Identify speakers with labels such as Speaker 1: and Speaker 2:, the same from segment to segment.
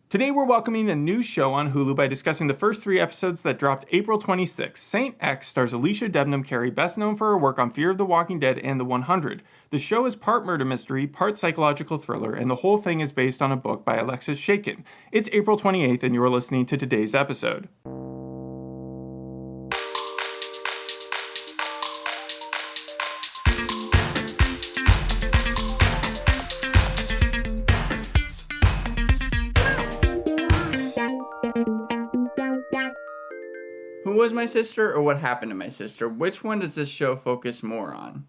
Speaker 1: Today we're welcoming a new show on Hulu by discussing the first 3 episodes that dropped April 26th. Saint X stars Alycia Debnam-Carey, best known for her work on Fear of the Walking Dead and The 100. The show is part murder mystery, part psychological thriller, and the whole thing is based on a book by Alexis Schaitkin. It's April 28th and you're listening to today's episode.
Speaker 2: Who was my sister or what happened to my sister? Which one does this show focus more on?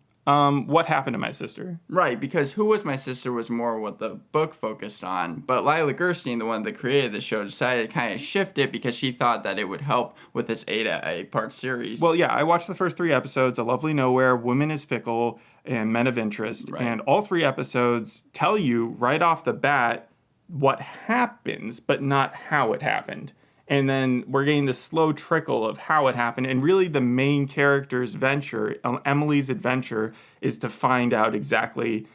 Speaker 1: What happened to my sister?
Speaker 2: Right, because Who Was My Sister was more what the book focused on, but Lila Gerstein, the one that created the show, decided to kind of shift it because she thought that it would help with its 8-part series.
Speaker 1: Well, yeah, I watched the first 3 episodes, A Lovely Nowhere, Women is Fickle, and Men of Interest,
Speaker 2: Right.
Speaker 1: And all 3 episodes tell you right off the bat what happens, but not how it happened. And then we're getting this slow trickle of how it happened. And really the main character's venture, Emily's adventure, is to find out exactly,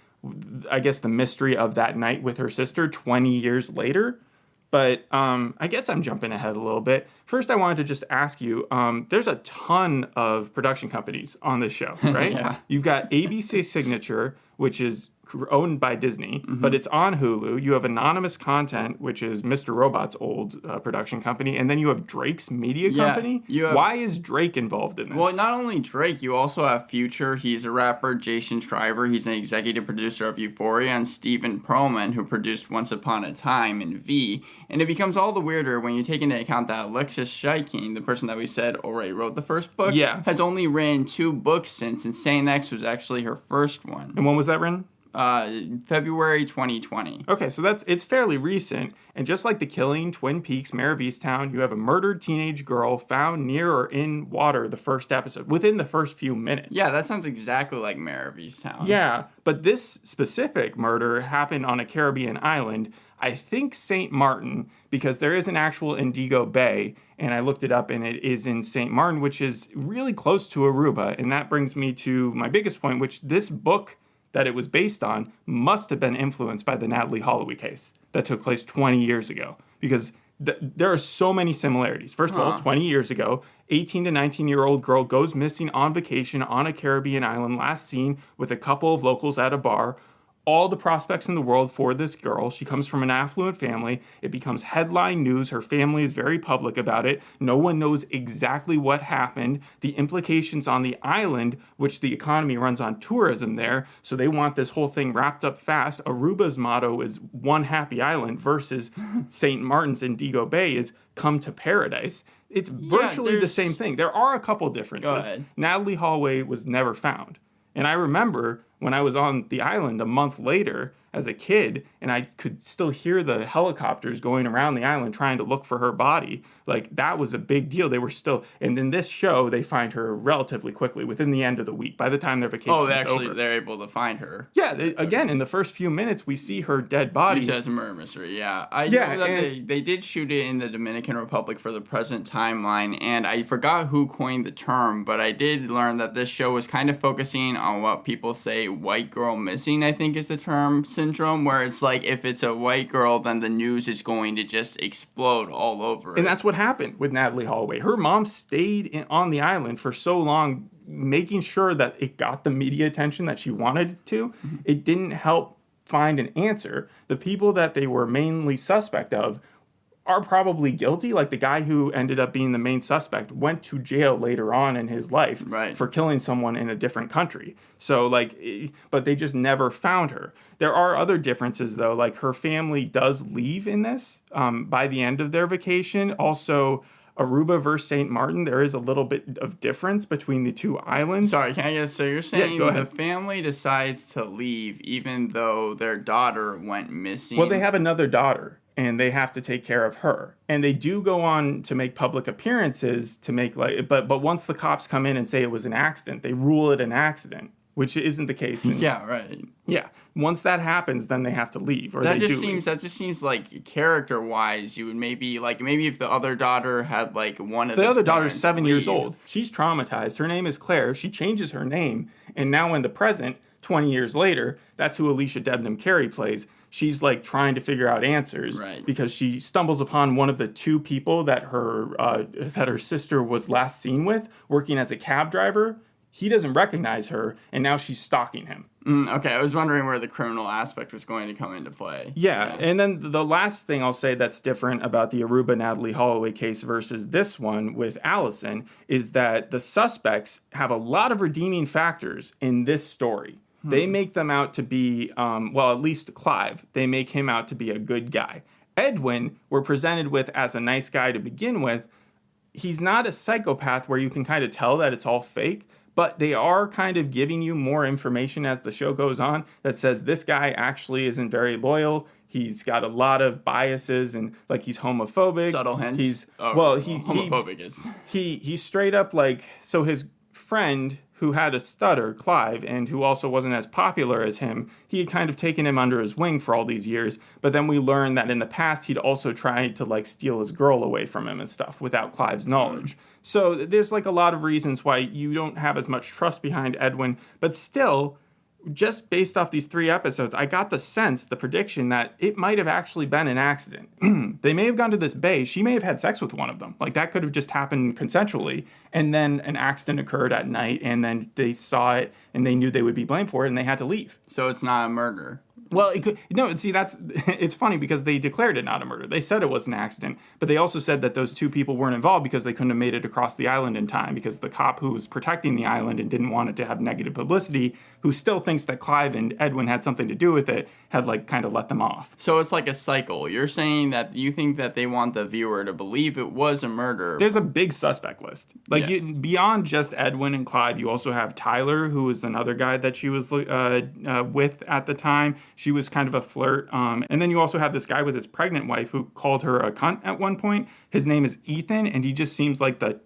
Speaker 1: I guess, the mystery of that night with her sister 20 years later. But I guess I'm jumping ahead a little bit. First, I wanted to just ask you, there's a ton of production companies on this show, right?
Speaker 2: Yeah.
Speaker 1: You've got ABC Signature, which is owned by Disney, but it's on Hulu. You have Anonymous Content, which is Mr. Robot's old production company. And then you have Drake's media company. Why is Drake involved in this?
Speaker 2: Well, not only Drake, you also have Future. He's a rapper. Jason Schreiber, he's an executive producer of Euphoria. And Stephen Perlman, who produced Once Upon a Time and V. And it becomes all the weirder when you take into account that Alexis Schaitkin, the person that we said already wrote the first book, has only written 2 books since. And Saint X was actually her first one.
Speaker 1: And when was that written?
Speaker 2: February 2020.
Speaker 1: Okay, so it's fairly recent, and just like The Killing, Twin Peaks, Mare of Easttown, you have a murdered teenage girl found near or in water the first episode, within the first few minutes.
Speaker 2: Yeah, that sounds exactly like Mare of Easttown.
Speaker 1: Yeah, but this specific murder happened on a Caribbean island, I think St. Martin, because there is an actual Indigo Bay, and I looked it up, and it is in St. Martin, which is really close to Aruba, and that brings me to my biggest point, which this book that it was based on must have been influenced by the Natalie Holloway case that took place 20 years ago. Because there are so many similarities. First of all, 20 years ago, 18 to 19-year-old girl goes missing on vacation on a Caribbean island, last seen with a couple of locals at a bar. All the prospects in the world for this girl. She comes from an affluent family. It becomes headline news. Her family is very public about it. No one knows exactly what happened. The implications on the island, which the economy runs on tourism there, so they want this whole thing wrapped up fast. Aruba's motto is one happy island versus St. Martin's Indigo Bay is come to paradise. It's virtually the same thing. There are a couple differences.
Speaker 2: Go ahead.
Speaker 1: Natalie Holloway was never found. And I remember when I was on the island a month later as a kid, and I could still hear the helicopters going around the island trying to look for her body. Like, that was a big deal. They were still, and in this show, they find her relatively quickly, within the end of the week, by the time their vacation is over.
Speaker 2: They're able to find her.
Speaker 1: Yeah, again, in the first few minutes, we see her dead body.
Speaker 2: Which is a murder mystery, yeah. I know that they did shoot it in the Dominican Republic for the present timeline, and I forgot who coined the term, but I did learn that this show was kind of focusing on what people say white girl missing, I think is the term, syndrome, where it's like if it's a white girl, then the news is going to just explode all over.
Speaker 1: And that's what happened with Natalie Holloway. Her mom stayed on the island for so long, making sure that it got the media attention that she wanted it to. Mm-hmm. It didn't help find an answer. The people that they were mainly suspect of are probably guilty. Like the guy who ended up being the main suspect went to jail later on in his life for killing someone in a different country. So but they just never found her. There are other differences though, like her family does leave in this by the end of their vacation. Also, Aruba versus St. Martin, there is a little bit of difference between the 2 islands.
Speaker 2: Sorry, can I guess? So you're saying the family decides to leave even though their daughter went missing?
Speaker 1: Well, they have another daughter, and they have to take care of her. And they do go on to make public appearances to make but once the cops come in and say it was an accident, they rule it an accident, which isn't the case.
Speaker 2: Yeah, right.
Speaker 1: Yeah. Once that happens, then they have to leave, or
Speaker 2: that just seems like character-wise, you would maybe if the other daughter had one of the
Speaker 1: other daughter's 7 years old. She's traumatized. Her name is Claire. She changes her name, and now in the present, 20 years later, that's who Alycia Debnam-Carey plays. she's like trying to figure out answers because she stumbles upon one of the two people that her sister was last seen with working as a cab driver. He doesn't recognize her, and now she's stalking him.
Speaker 2: Okay, I was wondering where the criminal aspect was going to come into play.
Speaker 1: Yeah, and then the last thing I'll say that's different about the Aruba Natalie Holloway case versus this one with Allison is that the suspects have a lot of redeeming factors in this story. They make them out to be, at least Clive, they make him out to be a good guy. Edwin, we're presented with as a nice guy to begin with. He's not a psychopath where you can kind of tell that it's all fake. But they are kind of giving you more information as the show goes on that says this guy actually isn't very loyal. He's got a lot of biases and like he's homophobic.
Speaker 2: Subtle hints.
Speaker 1: Homophobic is. He's straight up like, so his friend who had a stutter, Clive, and who also wasn't as popular as him, he had kind of taken him under his wing for all these years. But then we learned that in the past, he'd also tried to like steal his girl away from him and stuff without Clive's knowledge. So there's like a lot of reasons why you don't have as much trust behind Edwin, but still, just based off these 3 episodes, I got the prediction that it might have actually been an accident. They may have gone to this bay. She may have had sex with one of them. Like that could have just happened consensually. And then an accident occurred at night and then they saw it and they knew they would be blamed for it and they had to leave.
Speaker 2: So it's not a murder.
Speaker 1: Well, it could, no, see, it's funny because they declared it not a murder. They said it was an accident, but they also said that those 2 people weren't involved because they couldn't have made it across the island in time because the cop who was protecting the island and didn't want it to have negative publicity, who still thinks that Clive and Edwin had something to do with it, had like kind of let them off.
Speaker 2: So it's like a cycle. You're saying that you think that they want the viewer to believe it was a murder.
Speaker 1: There's a big suspect list. Like beyond just Edwin and Clive, you also have Tyler, who was another guy that she was with at the time. She was kind of a flirt. And then you also have this guy with his pregnant wife who called her a cunt at one point. His name is Ethan, and he just seems like the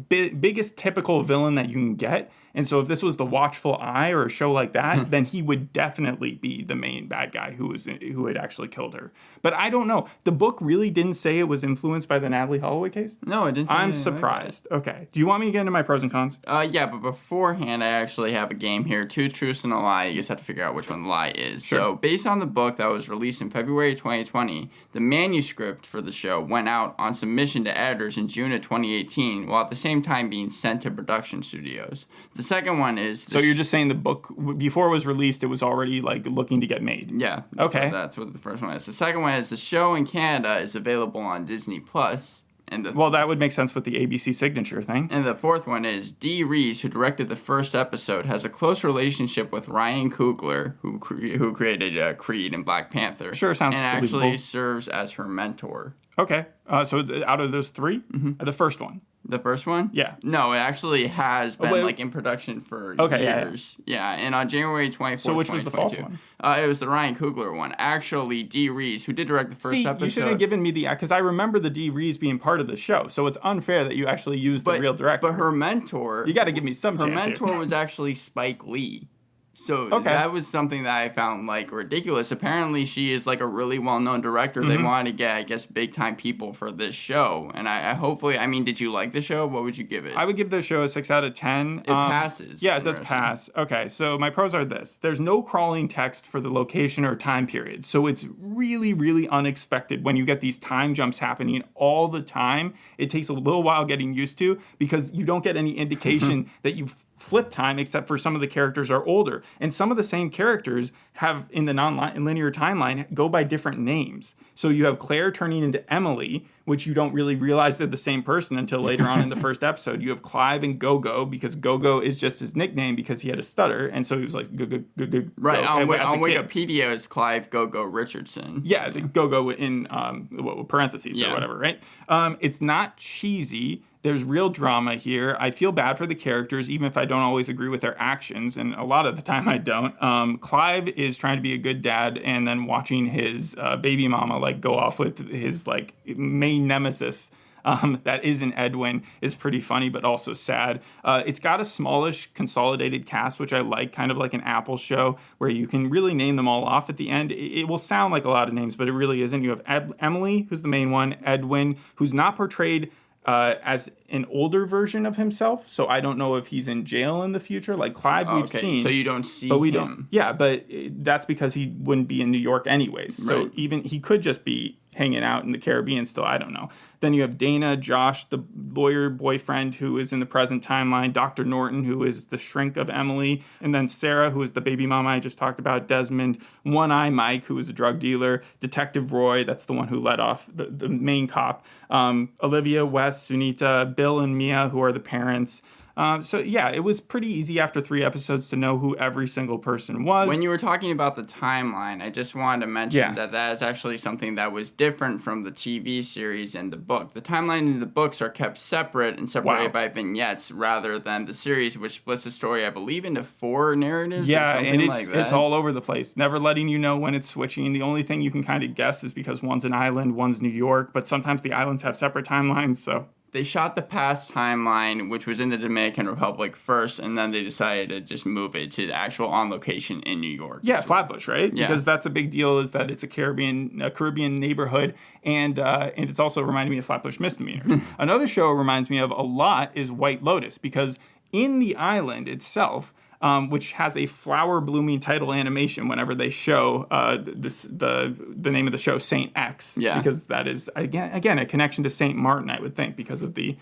Speaker 1: biggest typical villain that you can get. And so if this was The Watchful Eye or a show like that, then he would definitely be the main bad guy who had actually killed her. But I don't know. The book really didn't say it was influenced by the Natalie Holloway case?
Speaker 2: No, it didn't say
Speaker 1: I'm surprised. Like okay. Do you want me to get into my pros and cons?
Speaker 2: Yeah, but beforehand, I actually have a game here. 2 truths and a lie. You just have to figure out which one the lie is. Sure. So based on the book that was released in February 2020, the manuscript for the show went out on submission to editors in June of 2018, while at the same time being sent to production studios. The second one is...
Speaker 1: So you're just saying the book, before it was released, it was already like looking to get made?
Speaker 2: Yeah.
Speaker 1: Okay.
Speaker 2: That's what the first one is. The second one is the show in Canada is available on Disney+. Well,
Speaker 1: that would make sense with the ABC signature thing.
Speaker 2: And the fourth one is Dee Rees, who directed the first episode, has a close relationship with Ryan Coogler, who created Creed and Black Panther.
Speaker 1: Sure, sounds
Speaker 2: and
Speaker 1: believable.
Speaker 2: actually serves as her mentor.
Speaker 1: Okay. So out of those 3, the first one.
Speaker 2: The first one?
Speaker 1: Yeah.
Speaker 2: No, it actually has been in production for years. Yeah, and on January 24th,
Speaker 1: so which was the false one?
Speaker 2: It was the Ryan Coogler one. Actually, Dee Rees, who did direct the first episode.
Speaker 1: You should have given me because I remember the Dee Rees being part of the show, so it's unfair that you actually used the real director.
Speaker 2: But her mentor...
Speaker 1: You got to give me some chance.
Speaker 2: Her mentor was actually Spike Lee. So that was something that I found like ridiculous. Apparently, she is like a really well-known director. They wanted to get, I guess, big-time people for this show. And I hopefully, did you like the show? What would you give it?
Speaker 1: I would give the show a 6 out of 10.
Speaker 2: It passes.
Speaker 1: Yeah, it does pass. Okay, so my pros are this. There's no crawling text for the location or time period. So it's really, really unexpected when you get these time jumps happening all the time. It takes a little while getting used to because you don't get any indication that you've flip time, except for some of the characters are older. And some of the same characters have, in the non-linear timeline, go by different names. So you have Claire turning into Emily, which you don't really realize they're the same person until later on in the first episode. You have Clive and Go-Go, because Go-Go is just his nickname because he had a stutter, and so he was like, Go-Go.
Speaker 2: Right, on Wikipedia is Clive Go-Go Richardson.
Speaker 1: Yeah, the Go-Go in parentheses or whatever, right? It's not cheesy. There's real drama here. I feel bad for the characters, even if I don't always agree with their actions, and a lot of the time I don't. Clive is trying to be a good dad, and then watching his baby mama go off with his main nemesis. That isn't Edwin is pretty funny, but also sad. It's got a smallish, consolidated cast, which I like, kind of like an Apple show, where you can really name them all off at the end. It will sound like a lot of names, but it really isn't. You have Emily, who's the main one, Edwin, who's not portrayed as an older version of himself. So I don't know if he's in jail in the future. Like Clive, we've seen.
Speaker 2: So you don't see
Speaker 1: but we
Speaker 2: him.
Speaker 1: Don't. Yeah, but that's because he wouldn't be in New York anyways. So
Speaker 2: Right.
Speaker 1: even he could just be hanging out in the Caribbean still. I don't know. Then you have Dana, Josh, the lawyer boyfriend who is in the present timeline, Dr. Norton, who is the shrink of Emily, and then Sarah, who is the baby mama I just talked about, Desmond, One-Eye Mike, who is a drug dealer, Detective Roy, that's the one who let off the main cop, Olivia, Wes, Sunita, Bill, and Mia, who are the parents. So yeah, it was pretty easy after 3 episodes to know who every single person was.
Speaker 2: When you were talking about the timeline, I just wanted to mention that is actually something that was different from the TV series and the book. The timeline in the books are kept separate and separated by vignettes rather than the series, which splits the story, I believe, into 4 narratives.
Speaker 1: Yeah,
Speaker 2: or something
Speaker 1: and
Speaker 2: like that.
Speaker 1: it's all over the place, never letting you know when it's switching. The only thing you can kind of guess is because one's an island, one's New York, but sometimes the islands have separate timelines, so...
Speaker 2: They shot the past timeline, which was in the Dominican Republic first, and then they decided to just move it to the actual on location in New York.
Speaker 1: Yeah, Flatbush, right?
Speaker 2: Yeah.
Speaker 1: Because that's a big deal, is that it's a Caribbean neighborhood, and it's also reminding me of Flatbush Misdemeanors. Another show it reminds me of a lot is White Lotus, because in the island itself, which has a flower blooming title animation whenever they show the name of the show, Saint X.
Speaker 2: Yeah.
Speaker 1: Because that is again a connection to Saint Martin, I would think, because of the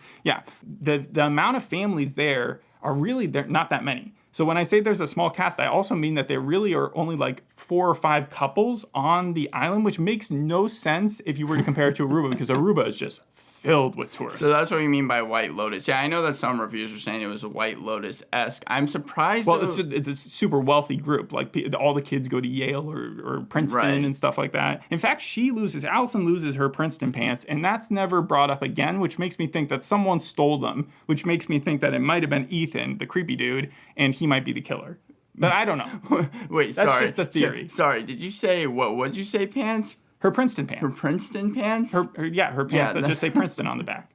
Speaker 1: amount of families there are really not that many. So when I say there's a small cast, I also mean that there really are only like 4 or 5 couples on the island, which makes no sense if you were to compare it to Aruba, because Aruba is just filled with tourists.
Speaker 2: So that's what you mean by White Lotus. Yeah, I know that some reviews were saying it was a White Lotus-esque. I'm surprised.
Speaker 1: Well, it's a super wealthy group. Like all the kids go to Yale or Princeton and stuff like that. In fact, Allison loses her Princeton pants, and that's never brought up again, which makes me think that someone stole them, which makes me think that it might have been Ethan, the creepy dude, and he might be the killer. But I don't know.
Speaker 2: Wait,
Speaker 1: that's
Speaker 2: sorry.
Speaker 1: just a theory.
Speaker 2: Sorry, did you say, what did you say, pants?
Speaker 1: Her Princeton pants.
Speaker 2: Her Princeton pants?
Speaker 1: Her pants that just say Princeton on the back.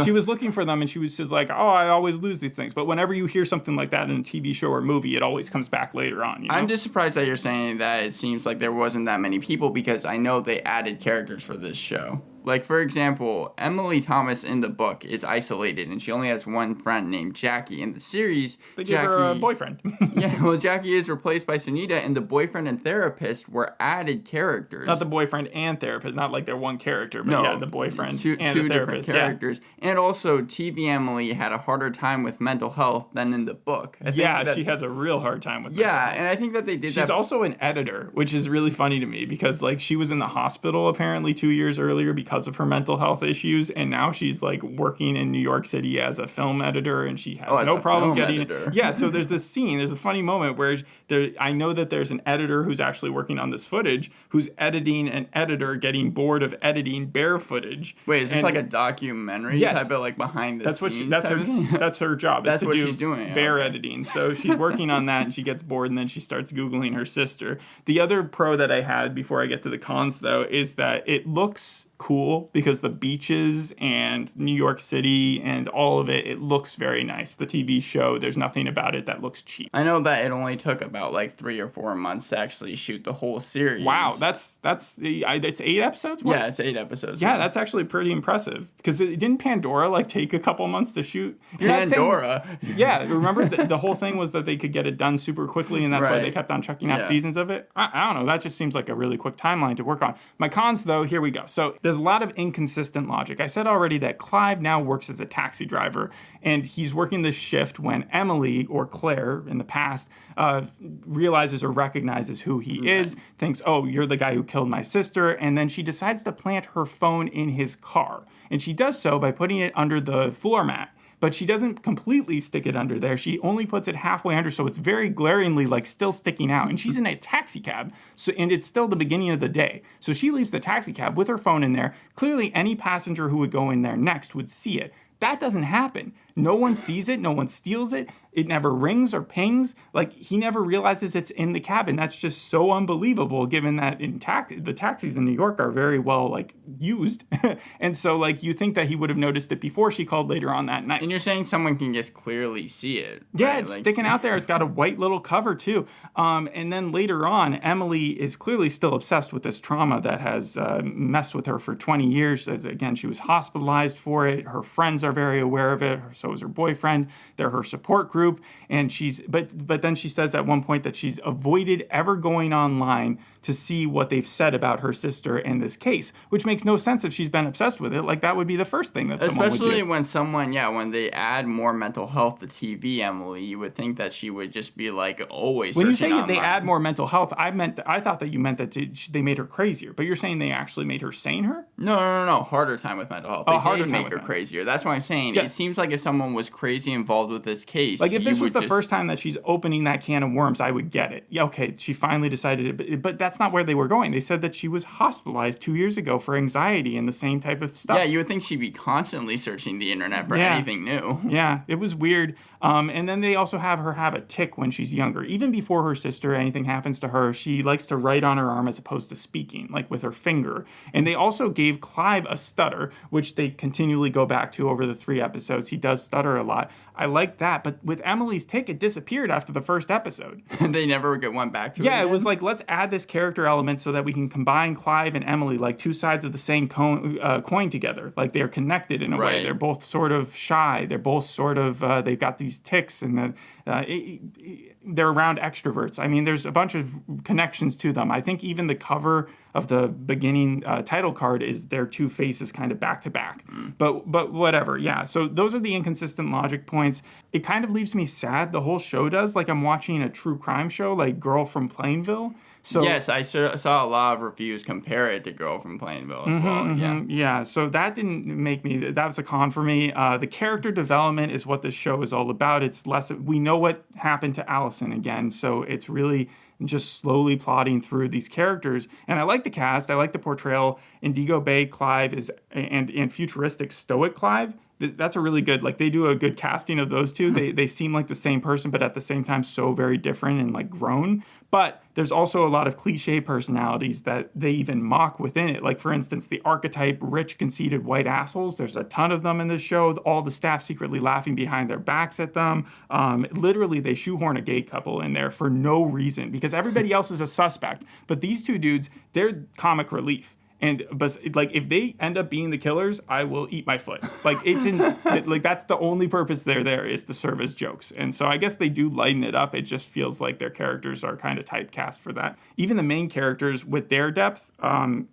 Speaker 1: She was looking for them, and she was just like, oh, I always lose these things. But whenever you hear something like that in a TV show or movie, it always comes back later on. You know?
Speaker 2: I'm just surprised that you're saying that it seems like there wasn't that many people, because I know they added characters for this show. Like, for example, Emily Thomas in the book is isolated, and she only has one friend named Jackie. In the series,
Speaker 1: they give her a boyfriend.
Speaker 2: Yeah, well, Jackie is replaced by Sunita, and the boyfriend and therapist were added characters.
Speaker 1: Not the boyfriend and therapist, not like they're one character, but the boyfriend
Speaker 2: two
Speaker 1: and the
Speaker 2: different
Speaker 1: therapist.
Speaker 2: characters. Yeah. And also, TV Emily had a harder time with mental health than in the book.
Speaker 1: She has a real hard time with mental health.
Speaker 2: And I think that they did
Speaker 1: She's also an editor, which is really funny to me, because like she was in the hospital apparently 2 years earlier because of her mental health issues, and now she's like working in New York City as a film editor, and she has no problem getting so there's this scene, there's a funny moment where I know that there's an editor who's actually working on this footage who's editing an editor getting bored of editing bear footage.
Speaker 2: Wait, is this like a documentary type of like behind the scenes?
Speaker 1: That's her job.
Speaker 2: That's what
Speaker 1: she's
Speaker 2: doing.
Speaker 1: Bear editing. So she's working on that, and she gets bored, and then she starts Googling her sister. The other pro that I had before I get to the cons, though, is that it looks cool, because the beaches and New York City and all of it looks very nice. The TV show, there's nothing about it that looks cheap.
Speaker 2: I know that it only took about like 3 or 4 months to actually shoot the whole series.
Speaker 1: Wow, it's 8 episodes?
Speaker 2: What? Yeah, it's 8 episodes.
Speaker 1: Yeah, that's actually pretty impressive, because didn't Pandora like take a couple months to shoot?
Speaker 2: Pandora?
Speaker 1: Remember the whole thing was that they could get it done super quickly, and that's why they kept on chucking out seasons of it? I don't know, that just seems like a really quick timeline to work on. My cons, though, here we go. So there's a lot of inconsistent logic. I said already that Clive now works as a taxi driver, and he's working this shift when Emily, or Claire in the past, realizes or recognizes who he is, thinks, oh, you're the guy who killed my sister, and then she decides to plant her phone in his car. And she does so by putting it under the floor mat. But she doesn't completely stick it under there. She only puts it halfway under, so it's very glaringly like still sticking out. And she's in a taxi cab, and it's still the beginning of the day. So she leaves the taxi cab with her phone in there. Clearly, any passenger who would go in there next would see it. That doesn't happen. No one sees it. No one steals it. It never rings or pings. Like, he never realizes it's in the cabin. That's just so unbelievable, given that the taxis in New York are very well, like, used. And so, like, you think that he would have noticed it before she called later on that night.
Speaker 2: And you're saying someone can just clearly see it.
Speaker 1: Yeah,
Speaker 2: right?
Speaker 1: it's
Speaker 2: Like,
Speaker 1: sticking out there. It's got a white little cover, too. And then later on, Emily is clearly still obsessed with this trauma that has messed with her for 20 years. Again, she was hospitalized for it. Her friends are very aware of it. So is her boyfriend. They're her support group. And but then she says at one point that she's avoided ever going online to see what they've said about her sister in this case, which makes no sense if she's been obsessed with it. Like, that would be the first thing that someone would do.
Speaker 2: Especially when they add more mental health to TV, Emily, you would think that she would just be, like, always
Speaker 1: When you
Speaker 2: searching
Speaker 1: say
Speaker 2: online.
Speaker 1: they add more mental health, I thought that you meant that they made her crazier, but you're saying they actually made her sane her?
Speaker 2: No. Harder time with mental health. They
Speaker 1: harder
Speaker 2: did
Speaker 1: time
Speaker 2: make
Speaker 1: with
Speaker 2: her crazier. That's what I'm saying.
Speaker 1: Yes.
Speaker 2: It seems like if someone was crazy involved with this case,
Speaker 1: Like, if this was the first time that she's opening that can of worms, I would get it. Yeah, okay, she finally decided it, but that's not where they were going. They said that she was hospitalized 2 years ago for anxiety and the same type of stuff.
Speaker 2: Yeah, you would think she'd be constantly searching the internet for anything new.
Speaker 1: Yeah, it was weird. And then they also have her have a tic when she's younger. Even before her sister, anything happens to her, she likes to write on her arm as opposed to speaking, like with her finger. And they also gave Clive a stutter, which they continually go back to over the 3 episodes. He does stutter a lot. I like that. But with Emily's tic, it disappeared after the first episode.
Speaker 2: They never went back to it.
Speaker 1: Yeah, it was like, let's add this character element so that we can combine Clive and Emily, like two sides of the same coin together. Like, they're connected in a way. They're both sort of shy. They're both sort of, they've got these tics, and they're around extroverts. I mean, there's a bunch of connections to them. I think even the cover of the beginning title card is their two faces kind of back to back. But whatever, yeah. So those are the inconsistent logic points. It kind of leaves me sad, the whole show does. Like, I'm watching a true crime show, like Girl from Plainville. So,
Speaker 2: yes, I saw a lot of reviews compare it to Girl from Plainville as well.
Speaker 1: Yeah, so that didn't make me, that was a con for me. The character development is what this show is all about. It's less, we know what happened to Allison again, so it's really just slowly plotting through these characters. And I like the cast, I like the portrayal. Indigo Bay Clive and futuristic stoic Clive. That's a really good, like, they do a good casting of those two. They seem like the same person, but at the same time so very different and, like, grown. But there's also a lot of cliche personalities that they even mock within it. Like, for instance, the archetype rich, conceited white assholes. There's a ton of them in this show. All the staff secretly laughing behind their backs at them. Literally, they shoehorn a gay couple in there for no reason because everybody else is a suspect. But these two dudes, they're comic relief. But like, if they end up being the killers, I will eat my foot. Like, like, that's the only purpose they're there, is to serve as jokes. And so I guess they do lighten it up. It just feels like their characters are kind of typecast for that. Even the main characters with their depth,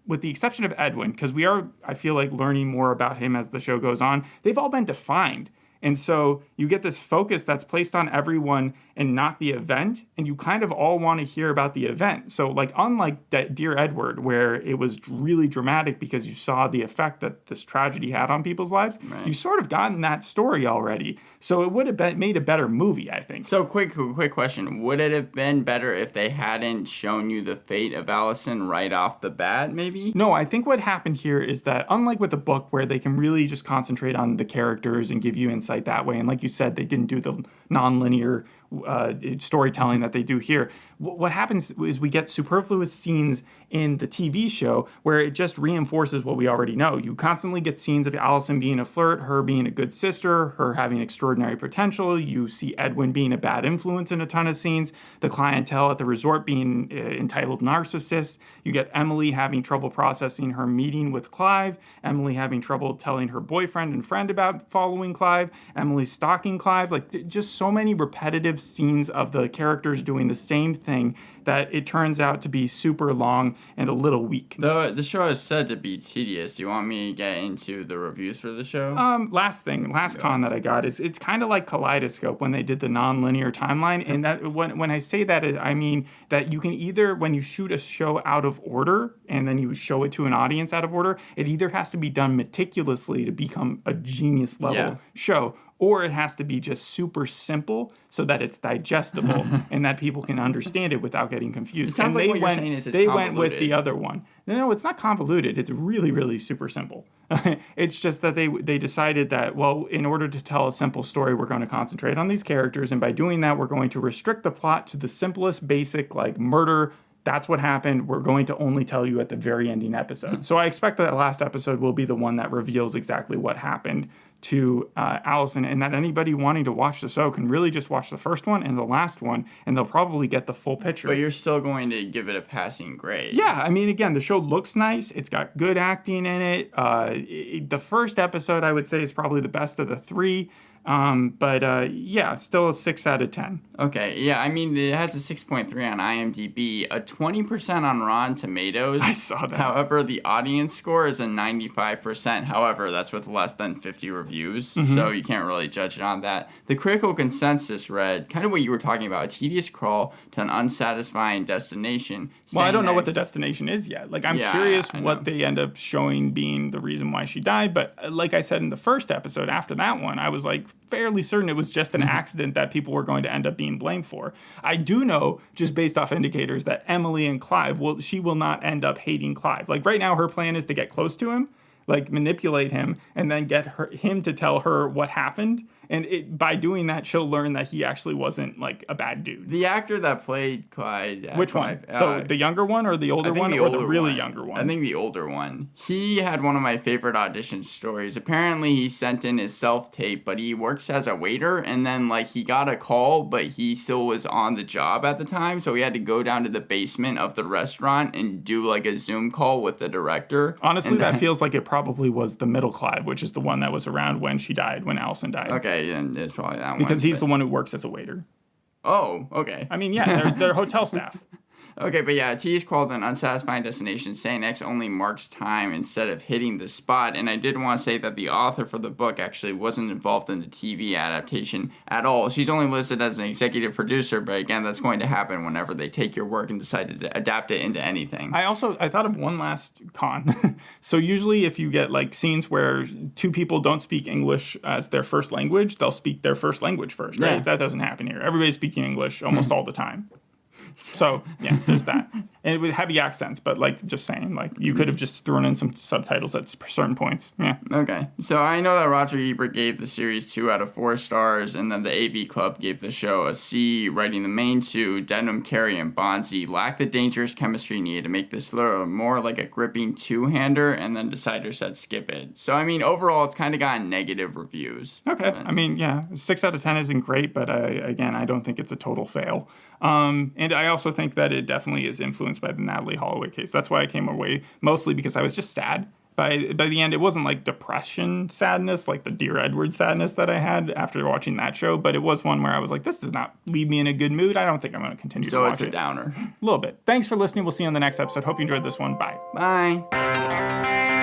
Speaker 1: with the exception of Edwin, because we are, I feel like, learning more about him as the show goes on, they've all been defined. And so you get this focus that's placed on everyone and not the event, and you kind of all want to hear about the event. So, like, unlike that Dear Edward, where it was really dramatic because you saw the effect that this tragedy had on people's lives, you've sort of gotten that story already. So it would have made a better movie, I think.
Speaker 2: So, quick question. Would it have been better if they hadn't shown you the fate of Allison right off the bat, maybe?
Speaker 1: No, I think what happened here is that, unlike with the book, where they can really just concentrate on the characters and give you insight that way, and like you said, they didn't do the non-linear storytelling that they do here. What happens is we get superfluous scenes in the TV show where it just reinforces what we already know. You constantly get scenes of Allison being a flirt, her being a good sister, her having extraordinary potential. You see Edwin being a bad influence in a ton of scenes, the clientele at the resort being entitled narcissists. You get Emily having trouble processing her meeting with Clive, Emily having trouble telling her boyfriend and friend about following Clive, Emily stalking Clive. Like, just so many repetitive scenes of the characters doing the same thing that it turns out to be super long and a little weak.
Speaker 2: The show is said to be tedious. Do you want me to get into the reviews for the show?
Speaker 1: Last con that I got is it's kind of like Kaleidoscope when they did the non-linear timeline. And that when I say that, I mean that you can either, when you shoot a show out of order and then you show it to an audience out of order, it either has to be done meticulously to become a genius level show, or it has to be just super simple so that it's digestible and that people can understand it without getting confused.
Speaker 2: It sounds like what you're saying is it's
Speaker 1: they
Speaker 2: convoluted.
Speaker 1: went with the other one. No, it's not convoluted. It's really, really super simple. It's just that they decided that, well, in order to tell a simple story, we're going to concentrate on these characters, and by doing that, we're going to restrict the plot to the simplest, basic, like murder. That's what happened. We're going to only tell you at the very ending episode. So I expect that last episode will be the one that reveals exactly what happened to Allison, and that anybody wanting to watch the show can really just watch the first one and the last one, and they'll probably get the full picture.
Speaker 2: But you're still going to give it a passing grade.
Speaker 1: Yeah, I mean, again, the show looks nice. It's got good acting in it. The first episode, I would say, is probably the best of the three. Yeah, still a 6 out of 10.
Speaker 2: Okay, yeah, I mean, it has a 6.3 on IMDb, a 20% on Rotten Tomatoes.
Speaker 1: I saw that.
Speaker 2: However, the audience score is a 95%. However, that's with less than 50 reviews, so you can't really judge it on that. The critical consensus read, kind of what you were talking about, a tedious crawl to an unsatisfying destination.
Speaker 1: Well, I don't know what the destination is yet. Like, I'm curious what they end up showing being the reason why she died, but like I said in the first episode, after that one, I was like fairly certain it was just an accident that people were going to end up being blamed for. I do know, just based off indicators, that Emily and Clive, she will not end up hating Clive. Like, right now, her plan is to get close to him, like manipulate him, and then get him to tell her what happened. And by doing that, she'll learn that he actually wasn't like a bad dude.
Speaker 2: The actor that played Clyde.
Speaker 1: Which one? The younger one or the older one, or the really younger one?
Speaker 2: I think the older one. He had one of my favorite audition stories. Apparently, he sent in his self-tape, but he works as a waiter, and then like he got a call, but he still was on the job at the time, so he had to go down to the basement of the restaurant and do like a Zoom call with the director.
Speaker 1: Honestly, that feels like it probably was the middle Clive, which is the one that was around when she died, when Allison died.
Speaker 2: Okay. And it's probably that one.
Speaker 1: Because he's the one who works as a waiter.
Speaker 2: Oh, okay.
Speaker 1: I mean, yeah, they're hotel staff.
Speaker 2: Okay, but yeah, T is called an unsatisfying destination. Saying X only marks time instead of hitting the spot. And I did want to say that the author for the book actually wasn't involved in the TV adaptation at all. She's only listed as an executive producer, but again, that's going to happen whenever they take your work and decide to adapt it into anything.
Speaker 1: I thought of one last con. So usually if you get like scenes where two people don't speak English as their first language, they'll speak their first language first, right? Yeah. That doesn't happen here. Everybody's speaking English almost all the time. So, yeah, there's that. And with heavy accents, but, like, just saying, like, you could have just thrown in some subtitles at certain points. Yeah.
Speaker 2: Okay. So I know that Roger Ebert gave the series 2 out of 4 stars, and then the AV Club gave the show a C, writing the main two, Debnam-Carey and Bonzi, lack the dangerous chemistry needed to make this thriller more like a gripping two-hander, and then Decider said skip it. So, I mean, overall, it's kind of gotten negative reviews.
Speaker 1: Okay. I mean, yeah, 6 out of 10 isn't great, but, I don't think it's a total fail. And I also think that it definitely is influenced by the Natalie Holloway case. That's why I came away, mostly because I was just sad. By the end, it wasn't like depression sadness, like the Dear Edward sadness that I had after watching that show, but it was one where I was like, this does not leave me in a good mood. I don't think I'm going to continue to watch it.
Speaker 2: So it's a downer.
Speaker 1: A little bit. Thanks for listening. We'll see you on the next episode. Hope you enjoyed this one. Bye.
Speaker 2: Bye.